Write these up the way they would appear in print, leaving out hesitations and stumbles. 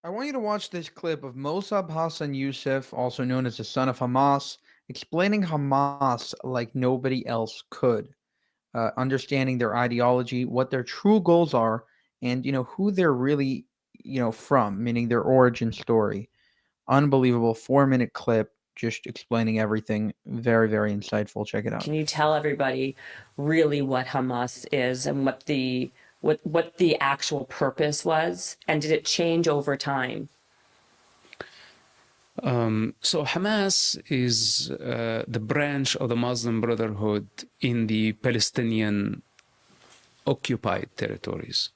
I want you to watch this clip of Mosab Hassan Yousef, also known as the son of Hamas, explaining Hamas like nobody else could, understanding their ideology, what their true goals are, and who they're really from, meaning their origin story. Unbelievable 4-minute clip, just explaining everything. Very, very insightful. Check it out. Can you tell everybody really what Hamas is and what the actual purpose was, and did it change over time? So Hamas is the branch of the Muslim Brotherhood in the Palestinian occupied territories.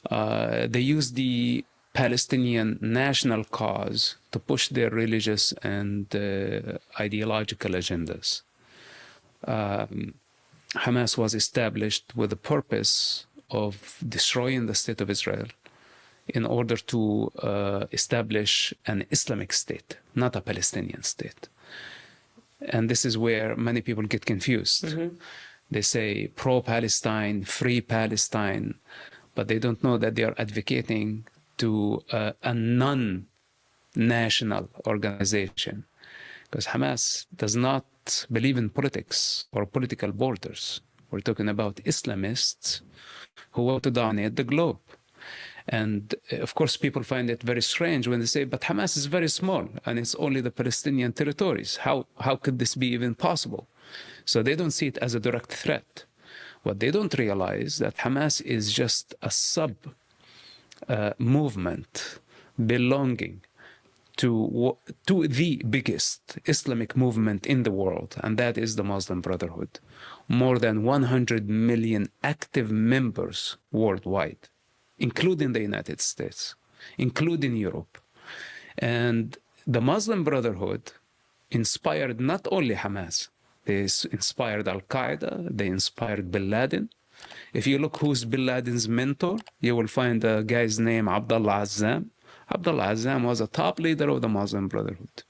They use the Palestinian national cause to push their religious and ideological agendas. Hamas was established with the purpose of destroying the state of Israel in order to establish an Islamic state, not a Palestinian state. And this is where many people get confused. Mm-hmm. They say pro-Palestine, free Palestine, but they don't know that they are advocating to a non-national organization, because Hamas does not believe in politics or political borders. We're talking about Islamists who want to dominate the globe. And of course, people find it very strange when they say, but Hamas is very small and it's only the Palestinian territories. How could this be even possible? So they don't see it as a direct threat. What they don't realize that Hamas is just a sub movement belonging to the biggest Islamic movement in the world, and that is the Muslim Brotherhood. More than 100 million active members worldwide, including the United States, including Europe. And the Muslim Brotherhood inspired not only Hamas, they inspired Al-Qaeda, they inspired Bin Laden. If you look who's Bin Laden's mentor, you will find a guy's name, Abdullah Azzam. Abdullah Azzam was a top leader of the Muslim Brotherhood.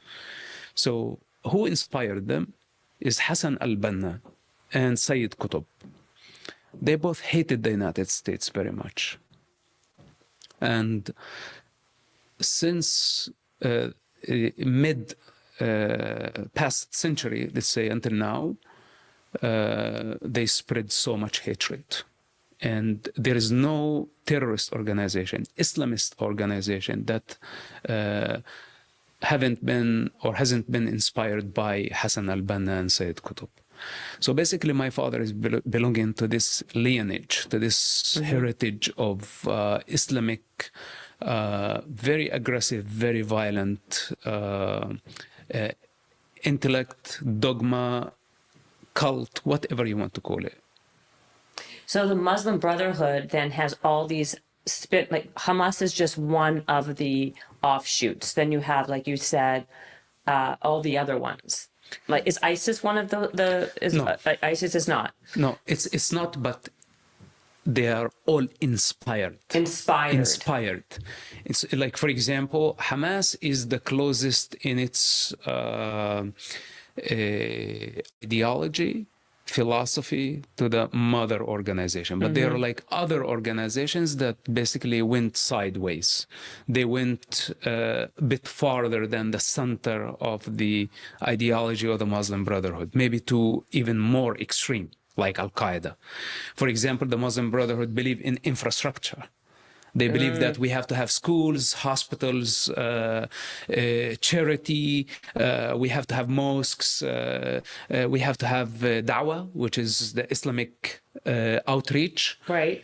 So who inspired them is Hasan al-Banna and Sayyid Qutb. They both hated the United States very much. And since past century, let's say until now, they spread so much hatred. And there is no terrorist organization, Islamist organization that hasn't been inspired by Hasan al-Banna and Sayyid Qutb. So basically, my father is belonging to this lineage, to this heritage of Islamic, very aggressive, very violent intellect, dogma, cult, whatever you want to call it. So the Muslim Brotherhood then has all these like Hamas is just one of the offshoots. Then you have, like you said, all the other ones. Like, is ISIS one of No. ISIS is not. No, it's not, but they are all inspired. Inspired. It's like, for example, Hamas is the closest in its ideology, philosophy to the mother organization. But there are like other organizations that basically went sideways. They went a bit farther than the center of the ideology of the Muslim Brotherhood, maybe to even more extreme, like Al-Qaeda. For example, the Muslim Brotherhood believe in infrastructure. They believe that we have to have schools, hospitals, charity, we have to have mosques, we have to have da'wah, which is the Islamic outreach. Right.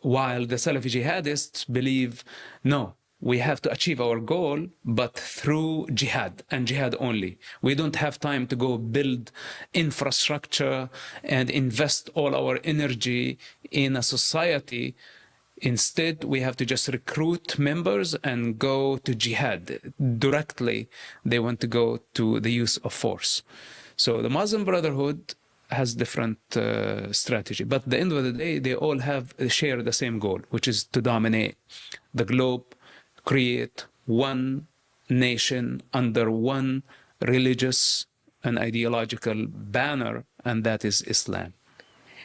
While the Salafi jihadists believe, no, we have to achieve our goal, but through jihad and jihad only. We don't have time to go build infrastructure and invest all our energy in a society. Instead, we have to just recruit members and go to jihad. Directly, they want to go to the use of force. So the Muslim Brotherhood has different strategy. But at the end of the day, they all share the same goal, which is to dominate the globe, create one nation under one religious and ideological banner, and that is Islam.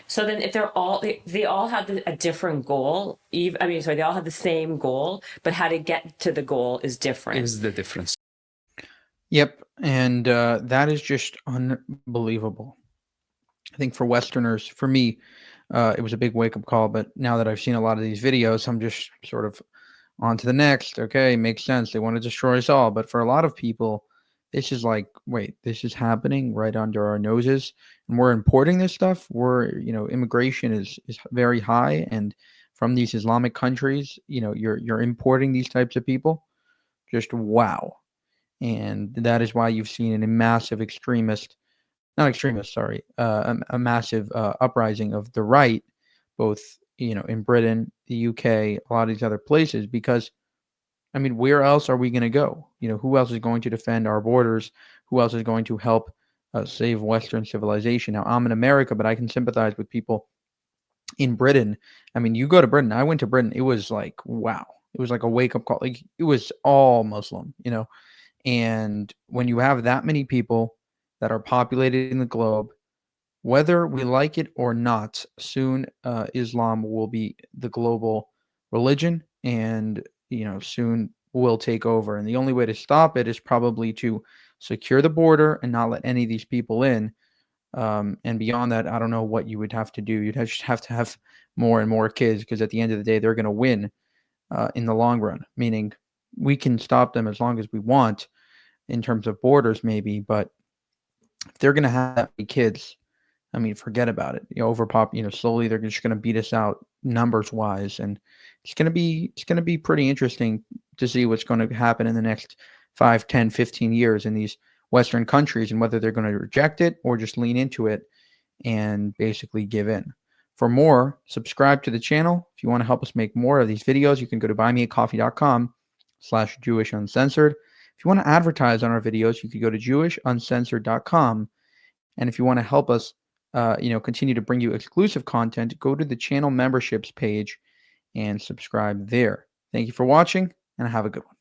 So then if they all have a different goal, they all have the same goal, but how to get to the goal is different. Is the difference. Yep. And that is just unbelievable. I think for Westerners, for me, it was a big wake up call. But now that I've seen a lot of these videos, I'm just sort of on to the next. Okay, makes sense. They want to destroy us all. But for a lot of people, this is like, wait, this is happening right under our noses, and we're importing this stuff. Immigration is very high, and from these Islamic countries, you're importing these types of people. Just wow. And that is why you've seen a massive a massive uprising of the right, both in Britain, the UK, a lot of these other places, because I mean, where else are we going to go? Who else is going to defend our borders? Who else is going to help save Western civilization? Now, I'm in America, but I can sympathize with people in Britain. I mean, you go to Britain. I went to Britain. It was like, wow. It was like a wake up call. Like, it was all Muslim, And when you have that many people that are populating the globe, whether we like it or not, soon Islam will be the global religion, and soon will take over. And the only way to stop it is probably to secure the border and not let any of these people in. And beyond that, I don't know what you would have to do. Just have to have more and more kids, because at the end of the day, they're going to win in the long run. Meaning, we can stop them as long as we want in terms of borders, maybe, but if they're going to have that many kids, I mean, forget about it. Slowly they're just going to beat us out numbers wise, and it's going to be pretty interesting to see what's going to happen in the next 5, 10, 15 years in these Western countries, and whether they're going to reject it or just lean into it and basically give in. For more, subscribe to the channel. If you want to help us make more of these videos, you can go to buymeacoffee.com/JewishUncensored. If you want to advertise on our videos, you could go to JewishUncensored.com. And if you want to help us, continue to bring you exclusive content, go to the channel memberships page and subscribe there. Thank you for watching, and have a good one.